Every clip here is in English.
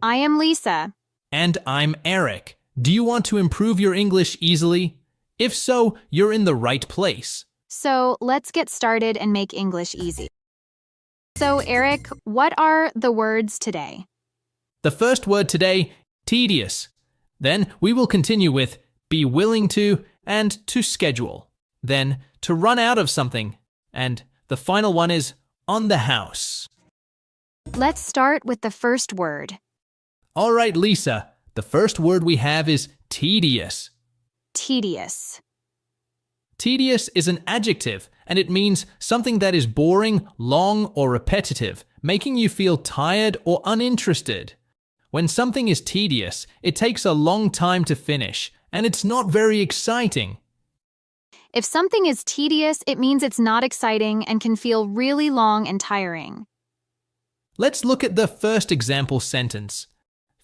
I am Lisa. And I'm Eric. Do you want to improve your English easily? If so, you're in the right place. So let's get started and make English easy. So, Eric, what are the words today? The first word today, tedious. Then we will continue with be willing to and to schedule. Then to run out of something. And the final one is on the house. Let's start with the first word. All right, Lisa. The first word we have is tedious. Tedious. Tedious is an adjective, and it means something that is boring, long, or repetitive, making you feel tired or uninterested. When something is tedious, it takes a long time to finish, and it's not very exciting. If something is tedious, it means it's not exciting and can feel really long and tiring. Let's look at the first example sentence.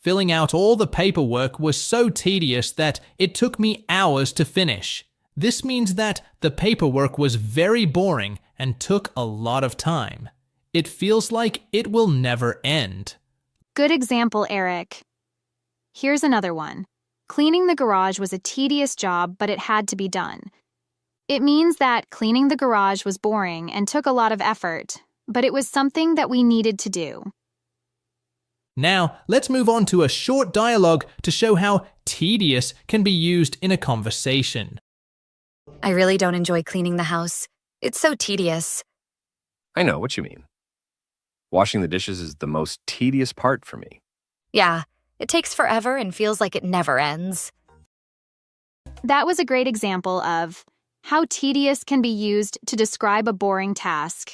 Filling out all the paperwork was so tedious that it took me hours to finish. This means that the paperwork was very boring and took a lot of time. It feels like it will never end. Good example, Eric. Here's another one. Cleaning the garage was a tedious job, but it had to be done. It means that cleaning the garage was boring and took a lot of effort, but it was something that we needed to do. Now, let's move on to a short dialogue to show how tedious can be used in a conversation. I really don't enjoy cleaning the house. It's so tedious. I know what you mean. Washing the dishes is the most tedious part for me. Yeah, it takes forever and feels like it never ends. That was a great example of how tedious can be used to describe a boring task.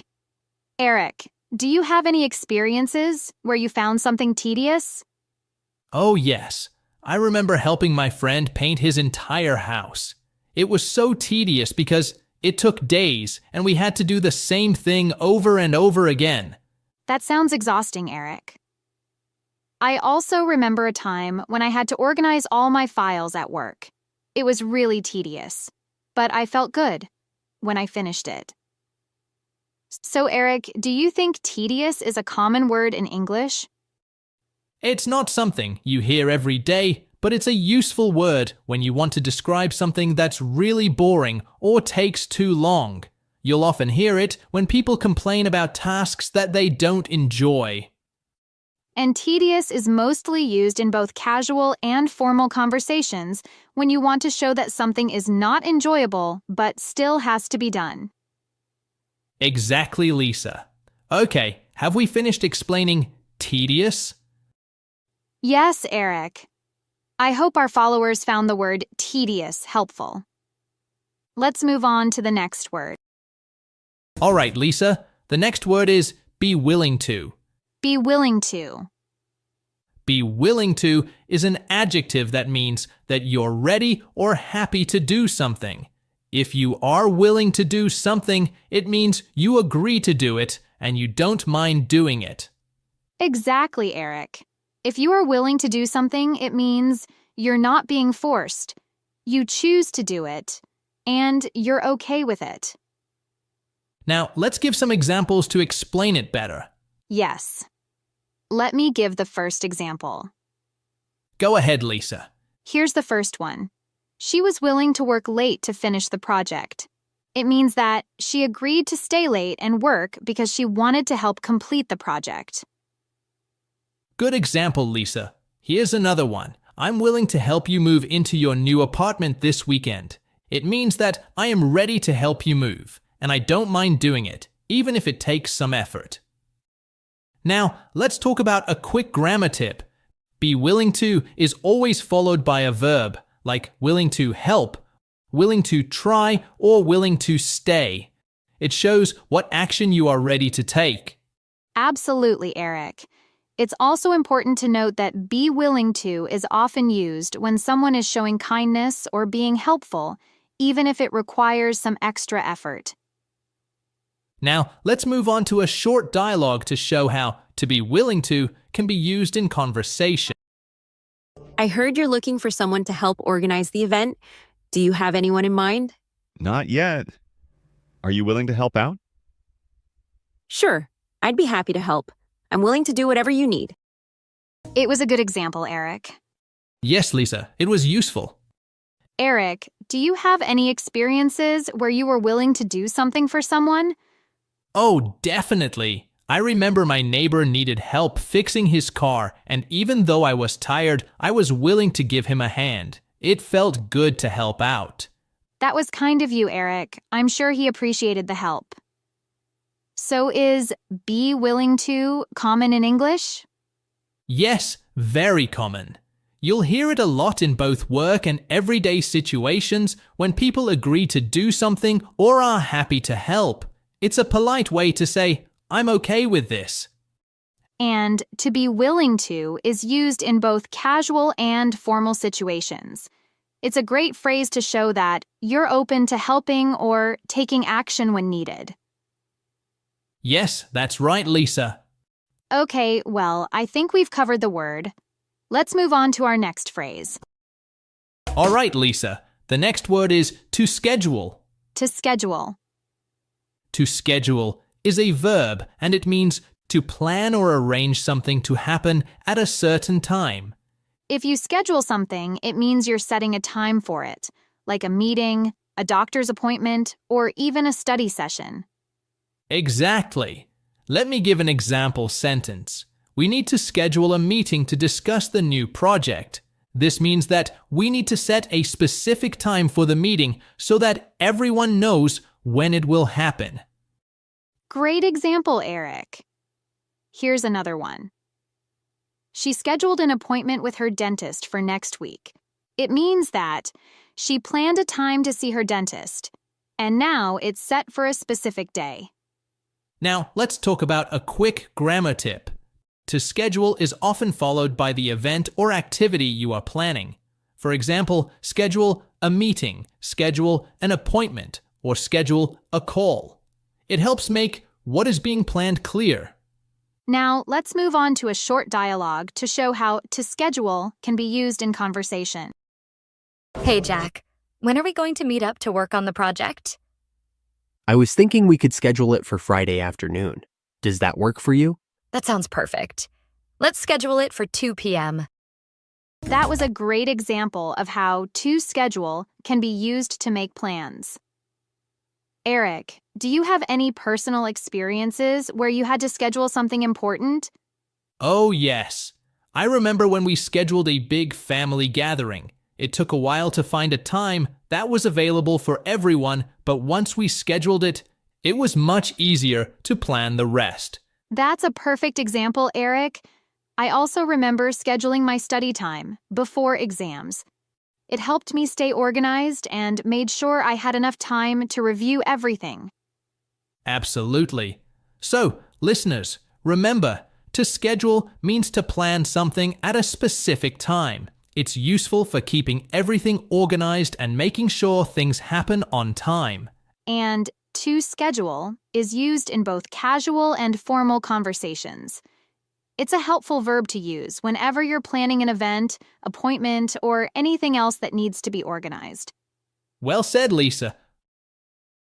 Eric, do you have any experiences where you found something tedious? Oh yes, I remember helping my friend paint his entire house. It was so tedious because it took days and we had to do the same thing over and over again. That sounds exhausting, Eric. I also remember a time when I had to organize all my files at work. It was really tedious, but I felt good when I finished it. So, Eric, do you think tedious is a common word in English? It's not something you hear every day, but it's a useful word when you want to describe something that's really boring or takes too long. You'll often hear it when people complain about tasks that they don't enjoy. And tedious is mostly used in both casual and formal conversations when you want to show that something is not enjoyable but still has to be done. Exactly, Lisa. Okay, have we finished explaining tedious? Yes, Eric. I hope our followers found the word tedious helpful. Let's move on to the next word. All right, Lisa. The next word is be willing to. Be willing to. Be willing to is an adjective that means that you're ready or happy to do something. If you are willing to do something, it means you agree to do it and you don't mind doing it. Exactly, Eric. If you are willing to do something, it means you're not being forced. You choose to do it, and you're okay with it. Now, let's give some examples to explain it better. Yes. Let me give the first example. Go ahead, Lisa. Here's the first one. She was willing to work late to finish the project. It means that she agreed to stay late and work because she wanted to help complete the project. Good example, Lisa. Here's another one. I'm willing to help you move into your new apartment this weekend. It means that I am ready to help you move, and I don't mind doing it, even if it takes some effort. Now, let's talk about a quick grammar tip. Be willing to is always followed by a verb, like willing to help, willing to try, or willing to stay. It shows what action you are ready to take. Absolutely, Eric. It's also important to note that be willing to is often used when someone is showing kindness or being helpful, even if it requires some extra effort. Now, let's move on to a short dialogue to show how to be willing to can be used in conversation. I heard you're looking for someone to help organize the event. Do you have anyone in mind? Not yet. Are you willing to help out? Sure, I'd be happy to help. I'm willing to do whatever you need. It was a good example, Eric. Yes, Lisa, it was useful. Eric, do you have any experiences where you were willing to do something for someone? Oh, definitely. I remember my neighbor needed help fixing his car, and even though I was tired, I was willing to give him a hand. It felt good to help out. That was kind of you, Eric. I'm sure he appreciated the help. So is be willing to common in English? Yes, very common. You'll hear it a lot in both work and everyday situations when people agree to do something or are happy to help. It's a polite way to say, I'm okay with this. And to be willing to is used in both casual and formal situations. It's a great phrase to show that you're open to helping or taking action when needed. Yes, that's right, Lisa. Okay, well, I think we've covered the word. Let's move on to our next phrase. All right, Lisa. The next word is to schedule. To schedule. To schedule is a verb, and it means to plan or arrange something to happen at a certain time. If you schedule something, it means you're setting a time for it, like a meeting, a doctor's appointment, or even a study session. Exactly. Let me give an example sentence. We need to schedule a meeting to discuss the new project. This means that we need to set a specific time for the meeting so that everyone knows when it will happen. Great example, Eric. Here's another one. She scheduled an appointment with her dentist for next week. It means that she planned a time to see her dentist, and now it's set for a specific day. Now, let's talk about a quick grammar tip. To schedule is often followed by the event or activity you are planning. For example, schedule a meeting, schedule an appointment, or schedule a call. It helps make what is being planned clear. Now, let's move on to a short dialogue to show how to schedule can be used in conversation. Hey, Jack. When are we going to meet up to work on the project? I was thinking we could schedule it for Friday afternoon. Does that work for you? That sounds perfect. Let's schedule it for 2 p.m. That was a great example of how to schedule can be used to make plans. Eric, do you have any personal experiences where you had to schedule something important? Oh, yes. I remember when we scheduled a big family gathering. It took a while to find a time that was available for everyone, but once we scheduled it, it was much easier to plan the rest. That's a perfect example, Eric. I also remember scheduling my study time before exams. It helped me stay organized and made sure I had enough time to review everything. Absolutely. So, listeners, remember, to schedule means to plan something at a specific time. It's useful for keeping everything organized and making sure things happen on time. And to schedule is used in both casual and formal conversations. It's a helpful verb to use whenever you're planning an event, appointment, or anything else that needs to be organized. Well said, Lisa.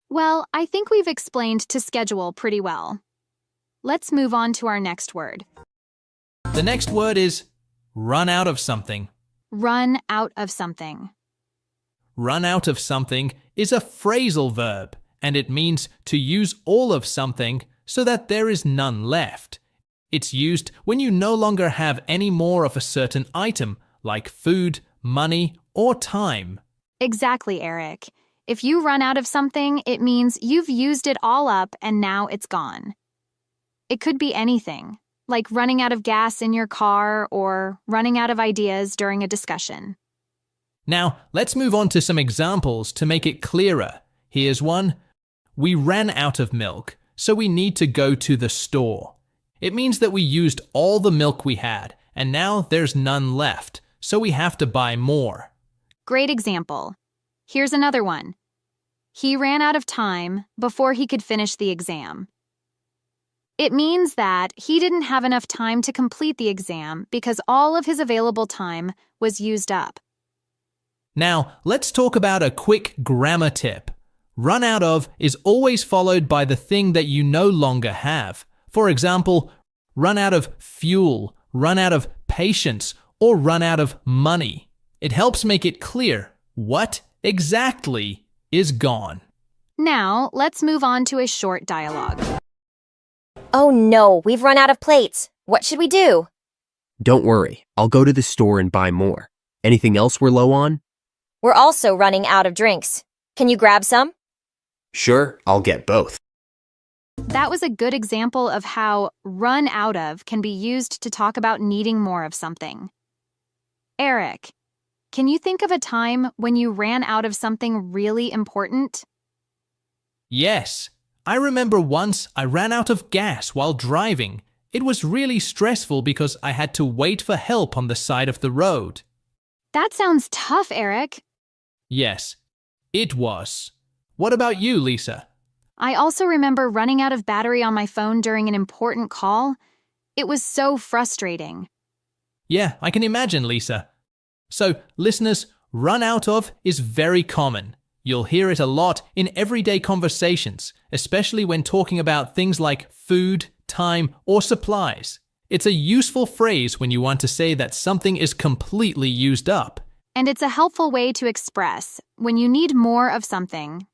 Well, I think we've explained to schedule pretty well. Let's move on to our next word. The next word is run out of something. Run out of something. Run out of something is a phrasal verb, and it means to use all of something so that there is none left. It's used when you no longer have any more of a certain item, like food, money, or time. Exactly, Eric. If you run out of something, it means you've used it all up and now it's gone. It could be anything, like running out of gas in your car or running out of ideas during a discussion. Now, let's move on to some examples to make it clearer. Here's one. We ran out of milk, so we need to go to the store. It means that we used all the milk we had, and now there's none left, so we have to buy more. Great example. Here's another one. He ran out of time before he could finish the exam. It means that he didn't have enough time to complete the exam because all of his available time was used up. Now, let's talk about a quick grammar tip. Run out of is always followed by the thing that you no longer have. For example, run out of fuel, run out of patience, or run out of money. It helps make it clear what exactly is gone. Now, let's move on to a short dialogue. Oh no, we've run out of plates. What should we do? Don't worry, I'll go to the store and buy more. Anything else we're low on? We're also running out of drinks. Can you grab some? Sure, I'll get both. That was a good example of how run out of can be used to talk about needing more of something. Eric, can you think of a time when you ran out of something really important? Yes, I remember once I ran out of gas while driving. It was really stressful because I had to wait for help on the side of the road. That sounds tough, Eric. Yes, it was. What about you, Lisa? I also remember running out of battery on my phone during an important call. It was so frustrating. Yeah, I can imagine, Lisa. So, listeners, run out of is very common. You'll hear it a lot in everyday conversations, especially when talking about things like food, time, or supplies. It's a useful phrase when you want to say that something is completely used up. And it's a helpful way to express when you need more of something,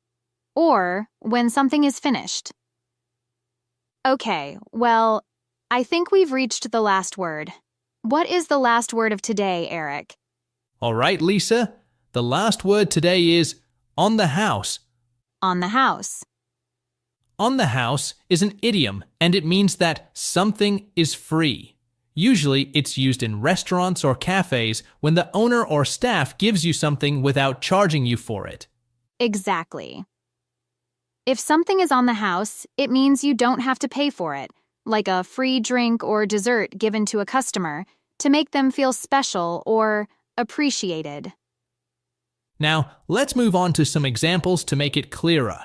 or when something is finished. Okay, well, I think we've reached the last word. What is the last word of today, Eric? All right, Lisa. The last word today is on the house. On the house. On the house is an idiom, and it means that something is free. Usually, it's used in restaurants or cafes when the owner or staff gives you something without charging you for it. Exactly. If something is on the house, it means you don't have to pay for it, like a free drink or dessert given to a customer, to make them feel special or appreciated. Now, let's move on to some examples to make it clearer.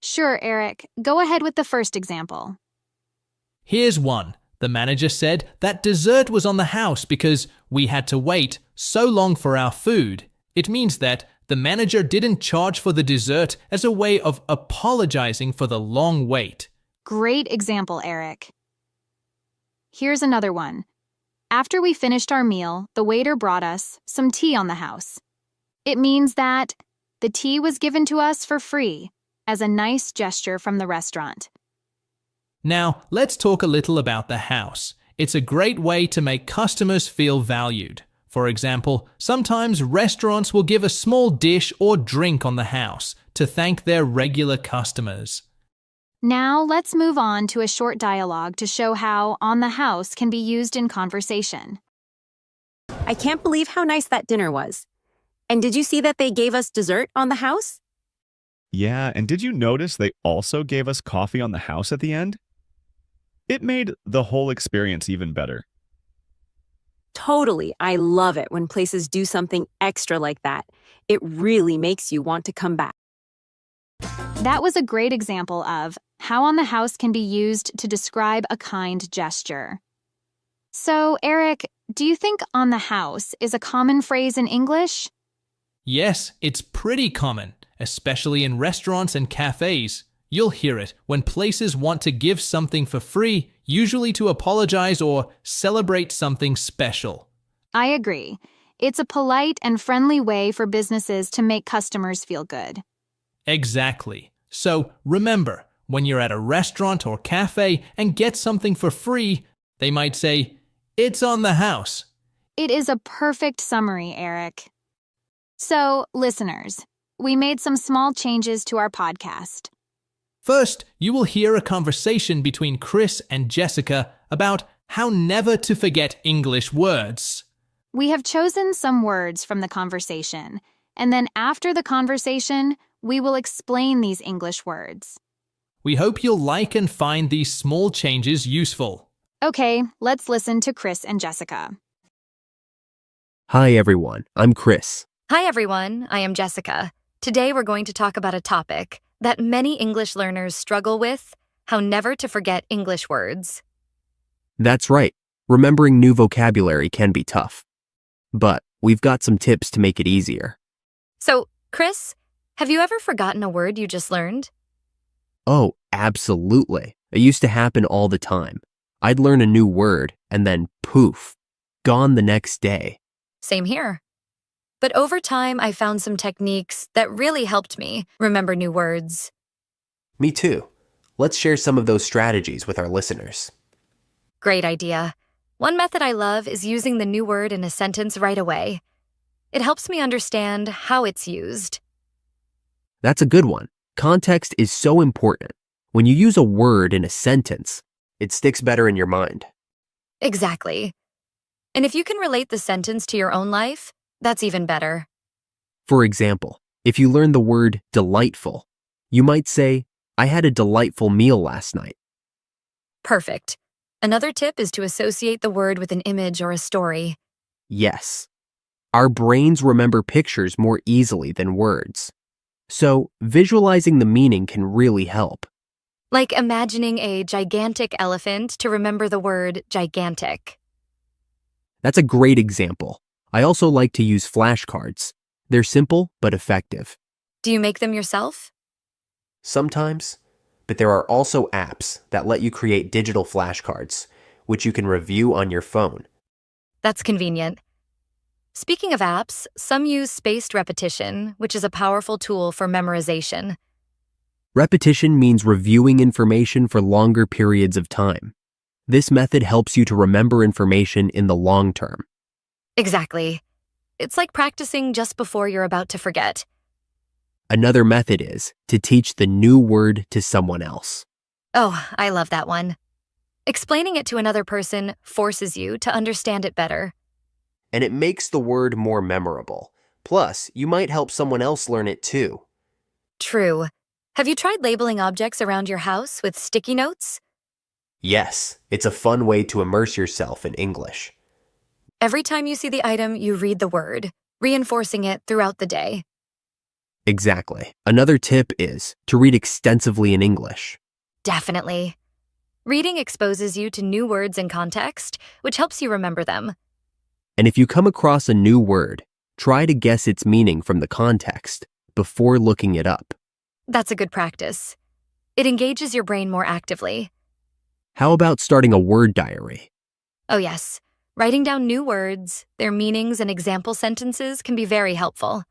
Sure, Eric. Go ahead with the first example. Here's one. The manager said that dessert was on the house because we had to wait so long for our food. It means that the manager didn't charge for the dessert as a way of apologizing for the long wait. Great example, Eric. Here's another one. After we finished our meal, the waiter brought us some tea on the house. It means that the tea was given to us for free as a nice gesture from the restaurant. Now, let's talk a little about the house. It's a great way to make customers feel valued. For example, sometimes restaurants will give a small dish or drink on the house to thank their regular customers. Now, let's move on to a short dialogue to show how on the house can be used in conversation. I can't believe how nice that dinner was. And did you see that they gave us dessert on the house? Yeah, and did you notice they also gave us coffee on the house at the end? It made the whole experience even better. Totally. I love it when places do something extra like that. It really makes you want to come back. That was a great example of how on the house can be used to describe a kind gesture. So, Eric, do you think on the house is a common phrase in English? Yes, it's pretty common, especially in restaurants and cafes. You'll hear it when places want to give something for free, usually to apologize or celebrate something special. I agree. It's a polite and friendly way for businesses to make customers feel good. Exactly. So remember, when you're at a restaurant or cafe and get something for free, they might say, "It's on the house." It is a perfect summary, Eric. So, listeners, we made some small changes to our podcast. First, you will hear a conversation between Chris and Jessica about how never to forget English words. We have chosen some words from the conversation, and then after the conversation, we will explain these English words. We hope you'll like and find these small changes useful. Okay, let's listen to Chris and Jessica. Hi everyone, I'm Chris. Hi everyone, I am Jessica. Today we're going to talk about a topic that many English learners struggle with, how never to forget English words. That's right, remembering new vocabulary can be tough. But we've got some tips to make it easier. So, Chris, have you ever forgotten a word you just learned? Oh, absolutely. It used to happen all the time. I'd learn a new word, and then poof, gone the next day. Same here. But over time, I found some techniques that really helped me remember new words. Me too. Let's share some of those strategies with our listeners. Great idea. One method I love is using the new word in a sentence right away. It helps me understand how it's used. That's a good one. Context is so important. When you use a word in a sentence, it sticks better in your mind. Exactly. And if you can relate the sentence to your own life, that's even better. For example, if you learn the word delightful, you might say, I had a delightful meal last night. Perfect. Another tip is to associate the word with an image or a story. Yes. Our brains remember pictures more easily than words. So, visualizing the meaning can really help. Like imagining a gigantic elephant to remember the word gigantic. That's a great example. I also like to use flashcards. They're simple but effective. Do you make them yourself? Sometimes, but there are also apps that let you create digital flashcards, which you can review on your phone. That's convenient. Speaking of apps, some use spaced repetition, which is a powerful tool for memorization. Repetition means reviewing information for longer periods of time. This method helps you to remember information in the long term. Exactly. It's like practicing just before you're about to forget. Another method is to teach the new word to someone else. Oh, I love that one. Explaining it to another person forces you to understand it better. And it makes the word more memorable. Plus, you might help someone else learn it too. True. Have you tried labeling objects around your house with sticky notes? Yes, it's a fun way to immerse yourself in English. Every time you see the item, you read the word, reinforcing it throughout the day. Exactly. Another tip is to read extensively in English. Definitely. Reading exposes you to new words and context, which helps you remember them. And if you come across a new word, try to guess its meaning from the context before looking it up. That's a good practice. It engages your brain more actively. How about starting a word diary? Oh yes, writing down new words, their meanings, and example sentences can be very helpful.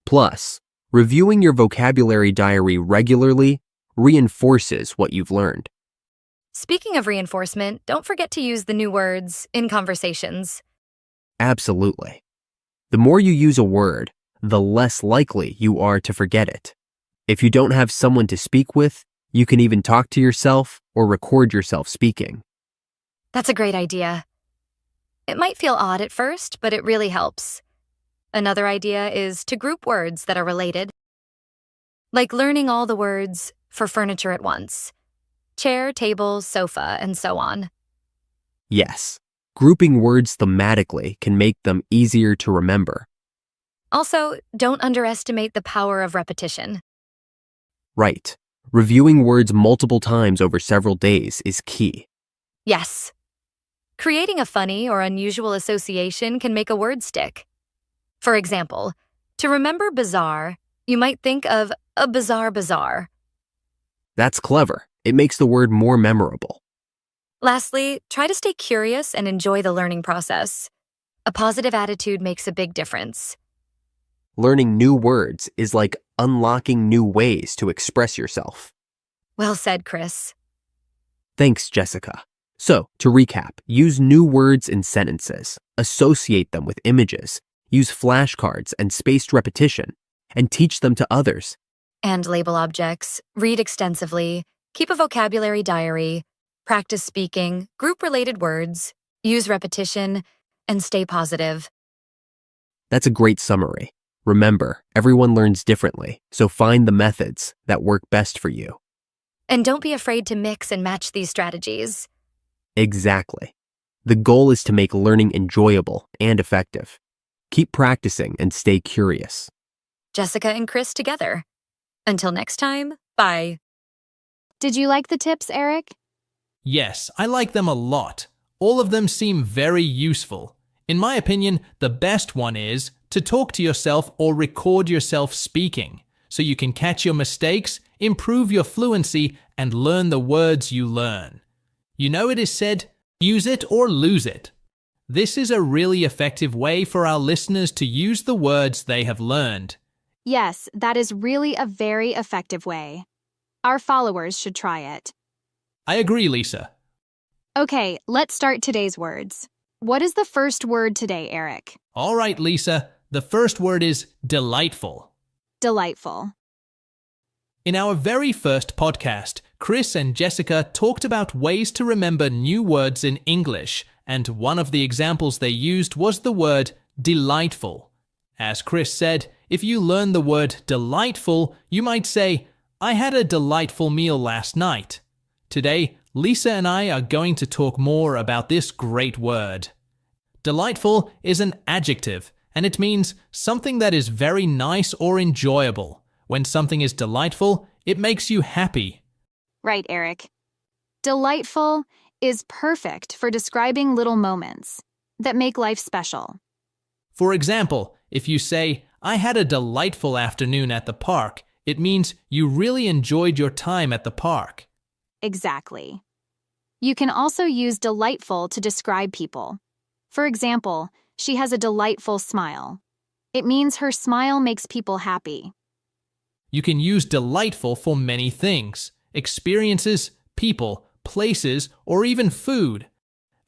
Plus, reviewing your vocabulary diary regularly reinforces what you've learned. Speaking of reinforcement, don't forget to use the new words in conversations. Absolutely. The more you use a word, the less likely you are to forget it. If you don't have someone to speak with, you can even talk to yourself or record yourself speaking. That's a great idea. It might feel odd at first, but it really helps. Another idea is to group words that are related. Like learning all the words for furniture at once. Chair, table, sofa, and so on. Yes, grouping words thematically can make them easier to remember. Also, don't underestimate the power of repetition. Right. Reviewing words multiple times over several days is key. Yes. Creating a funny or unusual association can make a word stick. For example, to remember bizarre, you might think of a bizarre bazaar. That's clever. It makes the word more memorable. Lastly, try to stay curious and enjoy the learning process. A positive attitude makes a big difference. Learning new words is like unlocking new ways to express yourself. Well said, Chris. Thanks, Jessica. So, to recap, use new words in sentences, associate them with images, use flashcards and spaced repetition, and teach them to others. And label objects, read extensively, keep a vocabulary diary, practice speaking, group related words, use repetition, and stay positive. That's a great summary. Remember, everyone learns differently, so find the methods that work best for you. And don't be afraid to mix and match these strategies. Exactly. The goal is to make learning enjoyable and effective. Keep practicing and stay curious. Jessica and Chris together. Until next time, bye. Did you like the tips, Eric? Yes, I like them a lot. All of them seem very useful. In my opinion, the best one is to talk to yourself or record yourself speaking, so you can catch your mistakes, improve your fluency, and learn the words you learn. You know it is said, use it or lose it. This is a really effective way for our listeners to use the words they have learned. Yes, that is really a very effective way. Our followers should try it. I agree, Lisa. Okay, let's start today's words. What is the first word today, Eric? All right, Lisa. The first word is delightful. Delightful. In our very first podcast, Chris and Jessica talked about ways to remember new words in English, and one of the examples they used was the word delightful. As Chris said, if you learn the word delightful, you might say, I had a delightful meal last night. Today, Lisa and I are going to talk more about this great word. Delightful is an adjective, and it means something that is very nice or enjoyable. When something is delightful, it makes you happy. Right, Eric. Delightful is perfect for describing little moments that make life special. For example, if you say, I had a delightful afternoon at the park, it means you really enjoyed your time at the park. Exactly. You can also use delightful to describe people. For example, she has a delightful smile. It means her smile makes people happy. You can use delightful for many things: experiences, people, places, or even food.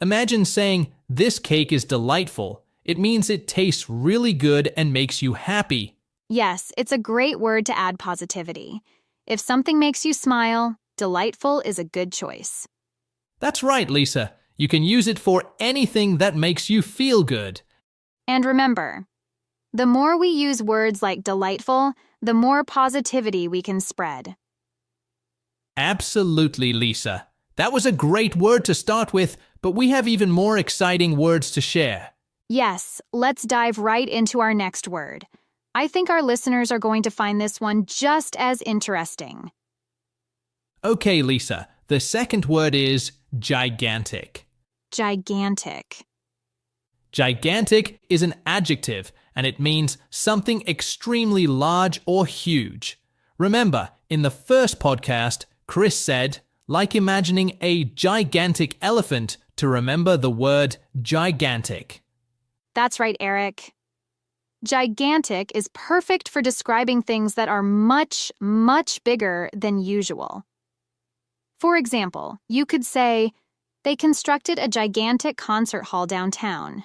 Imagine saying, this cake is delightful. It means it tastes really good and makes you happy. Yes, it's a great word to add positivity. If something makes you smile, delightful is a good choice. That's right, Lisa. You can use it for anything that makes you feel good. And remember, the more we use words like delightful, the more positivity we can spread. Absolutely, Lisa. That was a great word to start with, but we have even more exciting words to share. Yes, let's dive right into our next word. I think our listeners are going to find this one just as interesting. Okay, Lisa. The second word is gigantic. Gigantic. Gigantic is an adjective, and it means something extremely large or huge. Remember, in the first podcast, Chris said, like imagining a gigantic elephant, to remember the word gigantic. That's right, Eric. Gigantic is perfect for describing things that are much, much bigger than usual. For example, you could say, they constructed a gigantic concert hall downtown.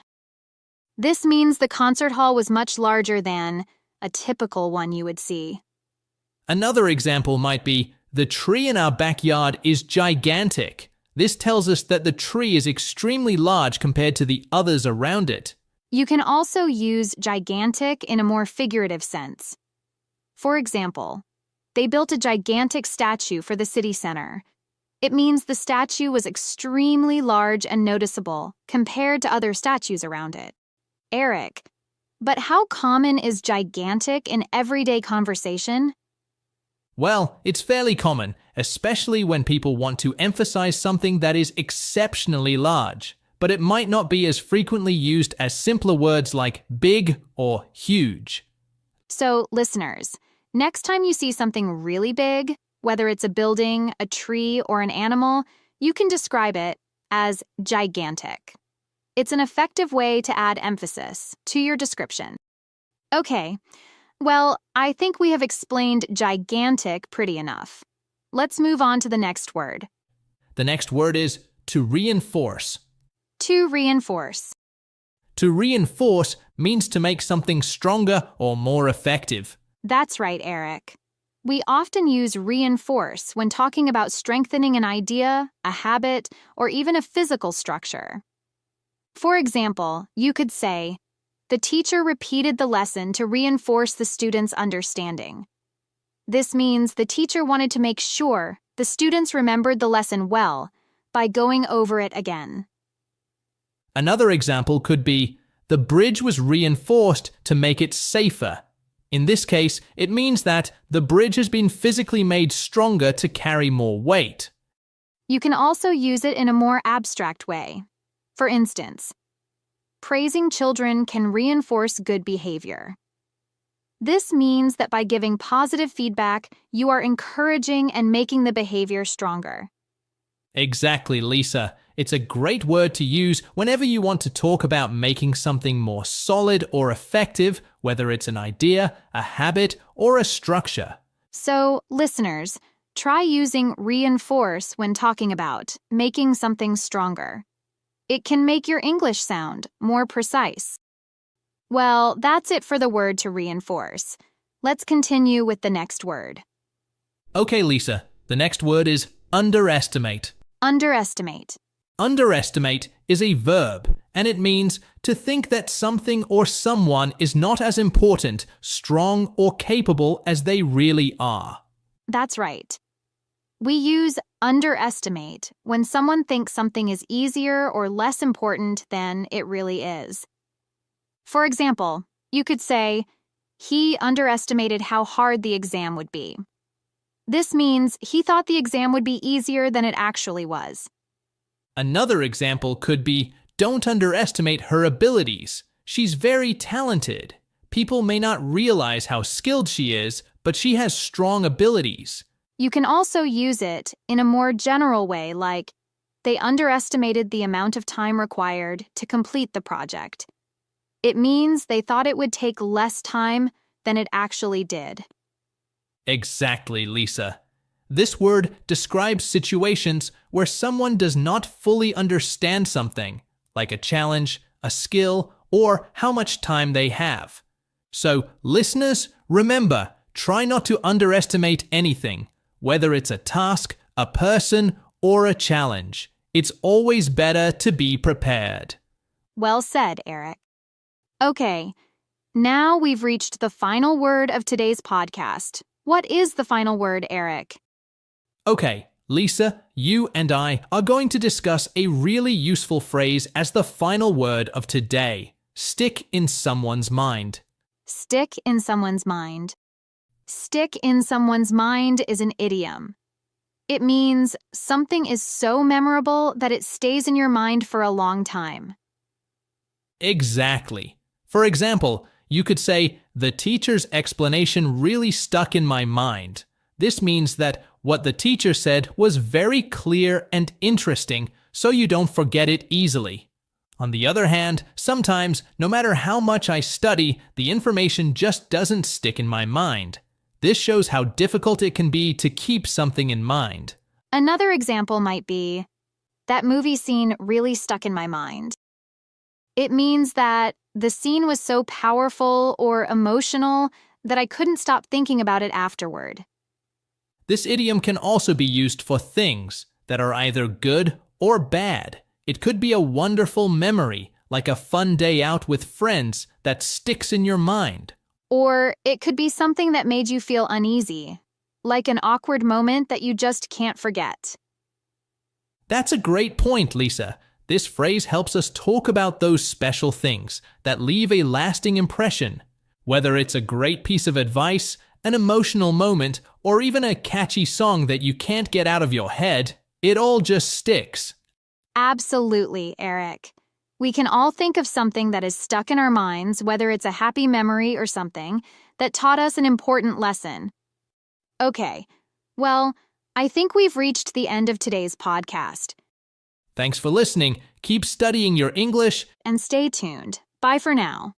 This means the concert hall was much larger than a typical one you would see. Another example might be, the tree in our backyard is gigantic. This tells us that the tree is extremely large compared to the others around it. You can also use gigantic in a more figurative sense. For example, they built a gigantic statue for the city center. It means the statue was extremely large and noticeable compared to other statues around it. Eric, but how common is gigantic in everyday conversation? Well, it's fairly common, especially when people want to emphasize something that is exceptionally large, but it might not be as frequently used as simpler words like big or huge. So, listeners, next time you see something really big, whether it's a building, a tree, or an animal, you can describe it as gigantic. It's an effective way to add emphasis to your description. Okay, well, I think we have explained gigantic pretty enough. Let's move on to the next word. The next word is to reinforce. To reinforce. To reinforce means to make something stronger or more effective. That's right, Eric. We often use reinforce when talking about strengthening an idea, a habit, or even a physical structure. For example, you could say, the teacher repeated the lesson to reinforce the students' understanding. This means the teacher wanted to make sure the students remembered the lesson well by going over it again. Another example could be, the bridge was reinforced to make it safer. In this case, it means that the bridge has been physically made stronger to carry more weight. You can also use it in a more abstract way. For instance, praising children can reinforce good behavior. This means that by giving positive feedback, you are encouraging and making the behavior stronger. Exactly, Lisa. It's a great word to use whenever you want to talk about making something more solid or effective, whether it's an idea, a habit, or a structure. So, listeners, try using reinforce when talking about making something stronger. It can make your English sound more precise. Well, that's it for the word to reinforce. Let's continue with the next word. Okay, Lisa, the next word is underestimate. Underestimate. Underestimate is a verb, and it means to think that something or someone is not as important, strong, or capable as they really are. That's right. We use underestimate when someone thinks something is easier or less important than it really is. For example, you could say, he underestimated how hard the exam would be. This means he thought the exam would be easier than it actually was. Another example could be, don't underestimate her abilities. She's very talented. People may not realize how skilled she is, but she has strong abilities. You can also use it in a more general way, like, they underestimated the amount of time required to complete the project. It means they thought it would take less time than it actually did. Exactly, Lisa. This word describes situations where someone does not fully understand something, like a challenge, a skill, or how much time they have. So, listeners, remember, try not to underestimate anything, whether it's a task, a person, or a challenge. It's always better to be prepared. Well said, Eric. Okay, now we've reached the final word of today's podcast. What is the final word, Eric? Okay, Lisa, you and I are going to discuss a really useful phrase as the final word of today. Stick in someone's mind. Stick in someone's mind. Stick in someone's mind is an idiom. It means something is so memorable that it stays in your mind for a long time. Exactly. For example, you could say, the teacher's explanation really stuck in my mind. This means that what the teacher said was very clear and interesting, so you don't forget it easily. On the other hand, sometimes, no matter how much I study, the information just doesn't stick in my mind. This shows how difficult it can be to keep something in mind. Another example might be, that movie scene really stuck in my mind. It means that the scene was so powerful or emotional that I couldn't stop thinking about it afterward. This idiom can also be used for things that are either good or bad. It could be a wonderful memory, like a fun day out with friends that sticks in your mind. Or it could be something that made you feel uneasy, like an awkward moment that you just can't forget. That's a great point, Lisa. This phrase helps us talk about those special things that leave a lasting impression. Whether it's a great piece of advice, an emotional moment, or even a catchy song that you can't get out of your head, it all just sticks. Absolutely, Eric. We can all think of something that is stuck in our minds, whether it's a happy memory or something, that taught us an important lesson. Okay, well, I think we've reached the end of today's podcast. Thanks for listening. Keep studying your English And stay tuned. Bye for now.